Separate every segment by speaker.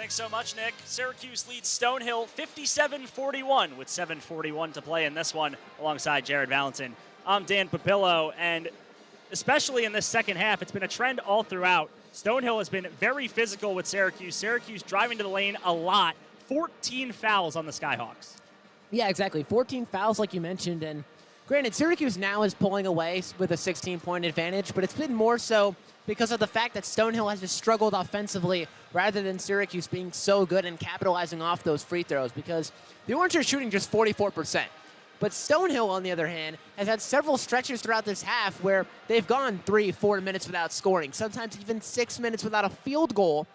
Speaker 1: Thanks so much, Nick. Syracuse leads Stonehill 57-41 with 7:41 to play in this one alongside Jared Valentin. I'm Dan Papillo, and especially in this second half, it's been a trend all throughout. Stonehill has been very physical with Syracuse. Syracuse driving to the lane a lot. 14 fouls on the Skyhawks.
Speaker 2: Yeah, exactly. 14 fouls like you mentioned, and granted, Syracuse now is pulling away with a 16-point advantage, but it's been more so because of the fact that Stonehill has just struggled offensively rather than Syracuse being so good and capitalizing off those free throws, because the Orange are shooting just 44%. But Stonehill, on the other hand, has had several stretches throughout this half where they've gone 3-4 minutes without scoring, sometimes even 6 minutes without a field goal.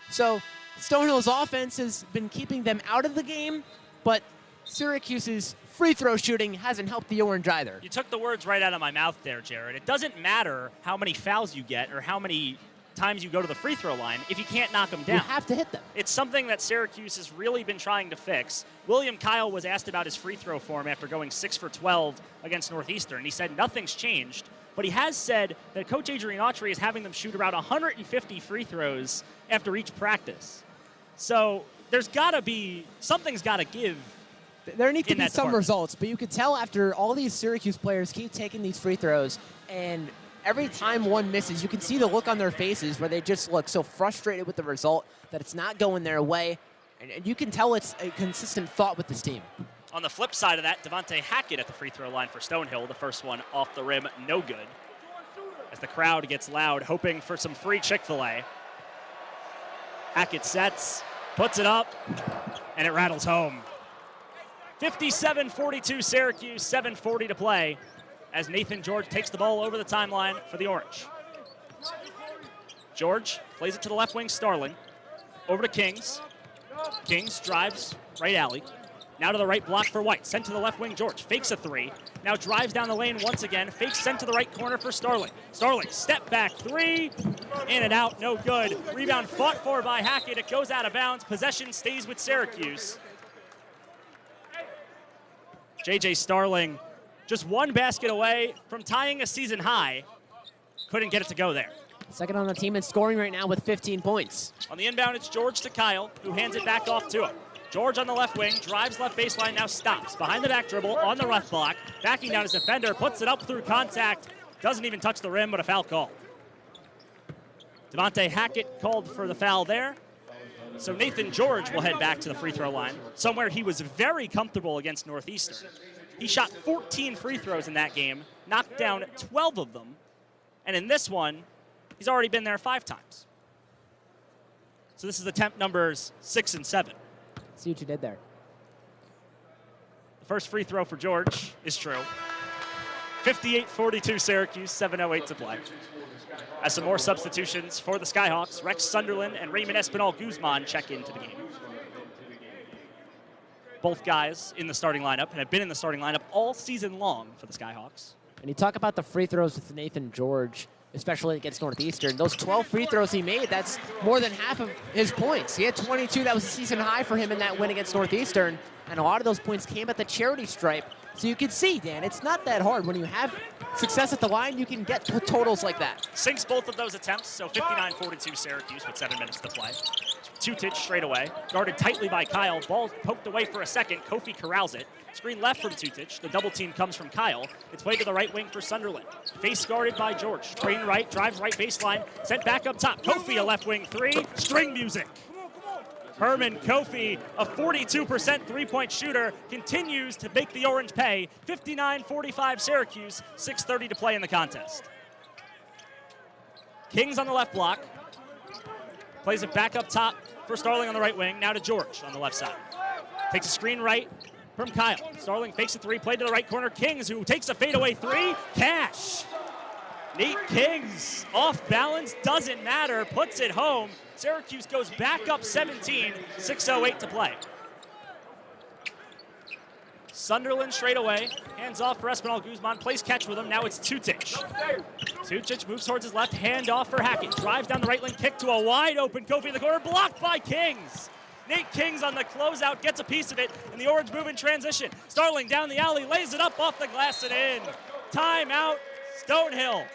Speaker 2: So Stonehill's offense has been keeping them out of the game, but Syracuse's free throw shooting hasn't helped the Orange either.
Speaker 1: You took the words right out of my mouth there, Jared. It doesn't matter how many fouls you get or how many times you go to the free throw line if you can't knock them down.
Speaker 2: You have to hit them.
Speaker 1: It's something that Syracuse has really been trying to fix. William Kyle was asked about his free throw form after going 6 for 12 against Northeastern. He said nothing's changed, but he has said that Coach Adrian Autry is having them shoot around 150 free throws after each practice. So there's got to be, something's got to give.
Speaker 2: There need to be some results, but you could tell after all these Syracuse players keep taking these free throws, and every time one misses, you can see the look on their faces where they just look so frustrated with the result that it's not going their way, and you can tell it's a consistent thought with this team.
Speaker 1: On the flip side of that, Devontae Hackett at the free throw line for Stonehill, the first one off the rim, no good. As the crowd gets loud, hoping for some free Chick-fil-A. Hackett sets, puts it up, and it rattles home. 57-42 Syracuse, 7:40 to play as Nathan George takes the ball over the timeline for the Orange. George plays it to the left wing, Starling. Over to Kings. Kings drives right alley. Now to the right block for White. Sent to the left wing, George fakes a three. Now drives down the lane once again. Fakes sent to the right corner for Starling. Starling, step back three. In and out, no good. Rebound fought for by Hackett. It goes out of bounds. Possession stays with Syracuse. J.J. Starling just one basket away from tying a season high. Couldn't get it to go there.
Speaker 2: Second on the team in scoring right now with 15 points.
Speaker 1: On the inbound, it's George to Kyle, who hands it back off to him. George on the left wing, drives left baseline, now stops. Behind the back dribble, on the left block, backing down his defender, puts it up through contact. Doesn't even touch the rim, but a foul call. Devontae Hackett called for the foul there. So Nathan George will head back to the free throw line, somewhere he was very comfortable against Northeastern. He shot 14 free throws in that game, knocked down 12 of them, and in this one, he's already been there 5 times. So this is attempt numbers 6 and 7.
Speaker 2: See what you did there.
Speaker 1: The first free throw for George is true. 58-42 Syracuse, 7:08 to play. As some more substitutions for the Skyhawks, Rex Sunderland and Raymond Espinal-Guzman check into the game. Both guys in the starting lineup and have been in the starting lineup all season long for the Skyhawks.
Speaker 2: And you talk about the free throws with Nathan George, especially against Northeastern. Those 12 free throws he made, that's more than half of his points. He had 22. That was a season high for him in that win against Northeastern. And a lot of those points came at the charity stripe. So you can see, Dan, it's not that hard. When you have success at the line, you can get totals like that.
Speaker 1: Sinks both of those attempts, so 59-42 Syracuse with 7 minutes to play. Tutich straight away, guarded tightly by Kyle. Ball poked away for a second. Kofi corrals it. Screen left from Tutich. The double team comes from Kyle. It's played to the right wing for Sunderland. Face guarded by George. Screen right, drives right baseline. Sent back up top. Kofi, a left wing three. String music. Herman Kofi, a 42% three-point shooter, continues to make the Orange pay. 59-45 Syracuse, 6:30 to play in the contest. Kings on the left block. Plays it back up top for Starling on the right wing. Now to George on the left side. Takes a screen right from Kyle. Starling fakes a three, played to the right corner. Kings, who takes a fadeaway three. Cash. Nate Kings, off balance, doesn't matter, puts it home. Syracuse goes back up 17, 6:08 to play. Sunderland straight away, hands off for Espinal-Guzman, plays catch with him, now it's Tutich. Tutich moves towards his left, hand off for Hackett, drives down the right lane, kick to a wide open Kofi in the corner, blocked by Kings. Nate Kings on the closeout, gets a piece of it, and the Orange move in transition. Starling down the alley, lays it up off the glass and in. Timeout, Stonehill.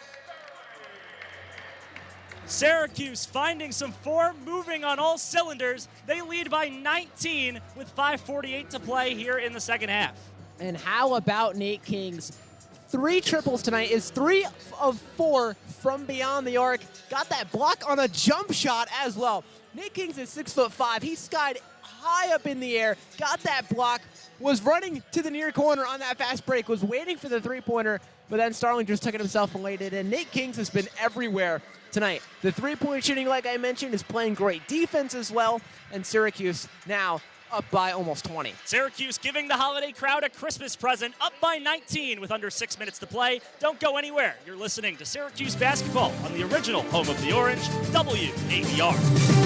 Speaker 1: Syracuse finding some form, moving on all cylinders. They lead by 19 with 5:48 to play here in the second half.
Speaker 2: And how about Nate King's 3 triples tonight? Is 3 of 4 from beyond the arc. Got that block on a jump shot as well. Nate King's is 6'5". He skied high up in the air, got that block, was running to the near corner on that fast break, was waiting for the three-pointer, but then Starling just took it himself and laid it in. Nate King's has been everywhere tonight. The three-point shooting, like I mentioned, is playing great defense as well, and Syracuse now up by almost 20.
Speaker 1: Syracuse giving the holiday crowd a Christmas present, up by 19 with under 6 minutes to play. Don't go anywhere. You're listening to Syracuse basketball on the original home of the Orange, WAER.